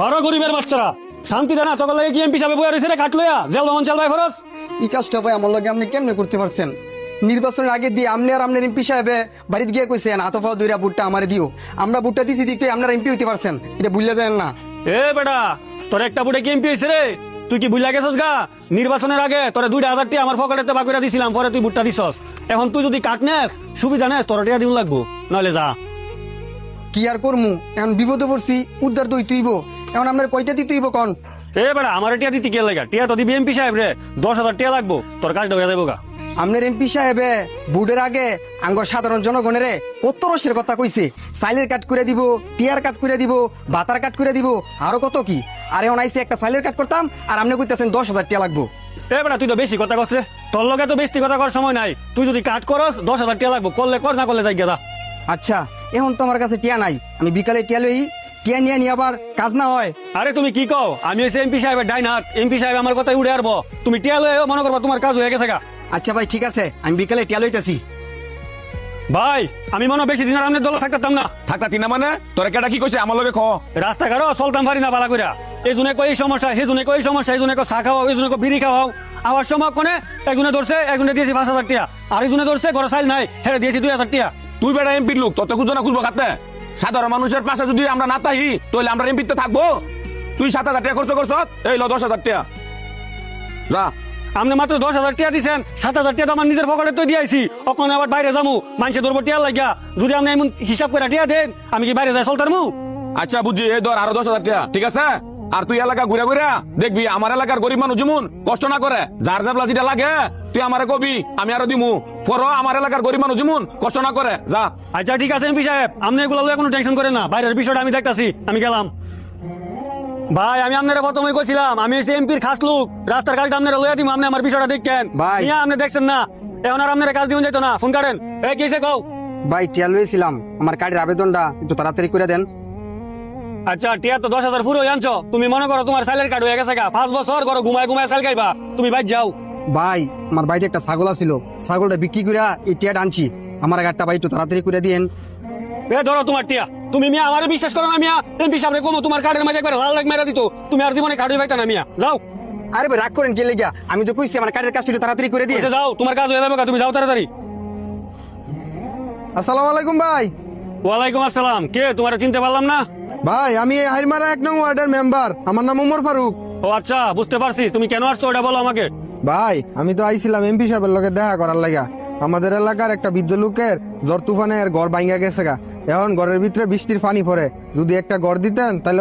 বড় গরিবের বাচ্চারা শান্তি দেনা তখন লাগে কি এমপি সাহেব বইয়া রইছে রে কাটলইয়া জেল বামন চাল ভাই খরচ। এই কাজটা ভাই আমার লগে আপনি কেমনে করতে পারছেন? নির্বাচনের আগে দিয়ে আপনি আর আপনার এমপি সাহেবে বাড়িতে গিয়ে কইছেন আতফা দুইরা বুটটা আমারে দিও, আমরা বুটটা দিছি দিকে আপনারা এমপি হইতে পারছেন, এটা ভুলে যায় না। এ বেটা তোর একটা বুড়ে কি এমপি হইছে রে? তুই কি বুঝলা গেছস গা? নির্বাচনের আগে তোরে 2,000 টাকা আমার পকেটেতে বাকুরা দিছিলাম, পরে তুই বুটটা দিছস। এখন তুই যদি কাট নেস সুবিধা নেস তোর টাকা দিন লাগবো, নইলে যা। কি আর করমু, এখন বিপদে পড়ছি, উদ্ধার দই তুইব, এখন আপনার কয়টা দিতে হইব কন? এ বেটা আমার টিয়া দিতে কে লাগা? টিয়া তো দিবি এমপি সাহেব রে, 10,000 টাকা লাগবো, তোর কাজটা হয়ে যাবো গা। আপনার এমপি সাহেবে বুটের আগে আঙ্গর সাধারণ জনগণের কত রসের কথা কইছে, সাইলের কাট করে দিব, টিয়ার কাট করে দিব, বাতার কাট করে দিব, আরো কত কি। আর এখন আইসে একটা সাইলের কাট করতাম আর আপনি কইতেছেন 10,000 টাকা লাগবো। এ বেটা তুই তো বেশি কথা কস রে, তোর লগে তো বেশি কথা করার সময় নাই। তুই যদি কাট করস 10,000 টাকা লাগবো, করলে কর না করলে যাই গেদা। আচ্ছা এখন তো আমার কাছে টিয়া নাই, আমি বিকালে টিয়া লই, টিয়া নিয়ে আবার কাজ না হয়। আরে তুমি কি কও? আমি হইছে এমপি সাহেবের ডাইন হাত, এমপি সাহেব আমার কথাই উড়ে আসবো, তুমি টিয়া লয়ে মনে করবা তোমার কাজ হয়ে গেছে গা। আচ্ছা ভাই ঠিক আছে, আমি বিকালে টিয়া লইতেছি। ভাই আমি মনে হয় বেশি দিন আর আমনের দল থাকতাম না। থাকতা তিনা মানে তোরা কেটা কি কইছে আমার লগে খ। রাস্তাঘাটও চলতাম পারি না বালা কইরা, এই জনে কই এই সমস্যা, সেই জনে কই এই সমস্যা, এই জনে কই চা খাওয়াও, এই জনে কই বিড়ি খাওয়াও। আবার সময় কোনে একজনে ধরছে, একজনে দিয়েছি 5,000 টাকা, আরেকজনে ধরছে ঘরে চাইল নাই, হেরে দিয়েছি 2,000 টাকা। তুই বেটা এমপির লোক, তোর তো খুঁজো না খুঁজবো খাতে। সাধারণ মানুষের পাশে যদি আমরা না তাই তাহলে আমরা এমপিতে থাকবো? তুই 7,000 টাকা খরচ করছ, এই ল 10,000 টাকা যা। আপনি মাত্র 10,000 টাকা দিচ্ছেন, 7,000 টাকা আমার নিজের পকেটে তো দিয়েছি। ওখানে আবার বাইরে যাবো, মানুষে ধরবো টিয়া লাগিয়া। যদি আপনি এমন হিসাব করে টিয়া দেন, আমি কি বাইরে যাই চলতার মু? আচ্ছা বুঝছি, এই ধর আরো 10,000 টাকা, ঠিক আছে? আর তুই এলাকা ঘুরে ঘুরে দেখবি আমার এলাকার গরিব মানুষ যেমন কষ্ট না করে, যার যার যেটা লাগে তুই আমারে কবি, আমি আরো দিমু। পর আমার এলাকার গরিব মানুষ যেমন কষ্ট না করে, যা। আচ্ছা ঠিক আছে এমপি সাহেব, আপনি এগুলো লইয়া কোনো টেনশন করেন না, বাইরের বিষয়টা আমি দেখতাছি, আমি গেলাম। ভাই আমি আপনারা প্রথমে কইছিলাম আমি হচ্ছে এমপির খাস লোক, রাস্তার কাজটা আপনারা লইয়া দিব, আপনি আমার বিষয়টা দেখেন। ভাই। ইয়া আপনি দেখছেন না, এখন আর আপনারা কাজ দিবেন যাইতো না, ফোন করেন। এই কিসে কও? ভাই টিয়া লইছিলাম, আমার কার্ডের আবেদনটা একটু তাড়াতাড়ি করে দেন। আচ্ছা টিয়া তো 10,000 পুরো আনছো, তুমি মনে করো তোমার স্যালারি কার্ড হয়ে গেছে গা, 5 বছর করো ঘুমায় ঘুমায় স্যাল খাইবা, তুমি বাইর যাও। ভাই আমার বাড়িতে একটা ছাগল ছিল, ছাগলটা বিক্রি করে এই টিয়াটা আনছি, আমার কার্ডটা ভাই একটু তাড়াতাড়ি করে দিয়েন। এ ধরো তোমার টিয়া, তুমি মিয়া আমারে বিশ্বাস করো না মিয়া, এমপি সাহেব কমো তোমার কার্ডের মাঝে একবার লাল লাগ মেরা দিত, তুমি আর জীবনে কার্ডই পাইতা না মিয়া, যাও। আরে ভাই রাগ করেন কে লেগা, আমি তো কইছি আমার কার্ডের কাজটা একটু তাড়াতাড়ি করে দিয়ে। এসে যাও, তোমার কাজ হয়ে যাবে গা, তুমি যাও তাড়াতাড়ি। আসসালামু আলাইকুম ভাই। ওয়ালাইকুম আসসালাম, কে তোমার চিনতে পারলাম না। ভাই আমি হাইরমারা 1 নং ওয়ার্ডের মেম্বার, আমার নাম ওমর ফারুক। ও আচ্ছা বুঝতে পারছি, তুমি কেন আসছো ওটা বলো আমাকে। ভাই আমি তো আইছিলাম এমপি সাহেবের লগে দেখা করার লাগা। আমাদের এলাকার একটা বৃদ্ধ লোকের জ্বর তুফানের ঘর ভাঙ্গা গেছে গা, এখন ঘরের ভিতরে বৃষ্টির পানি পড়ে, যদি একটা ঘর দিতেন তাহলে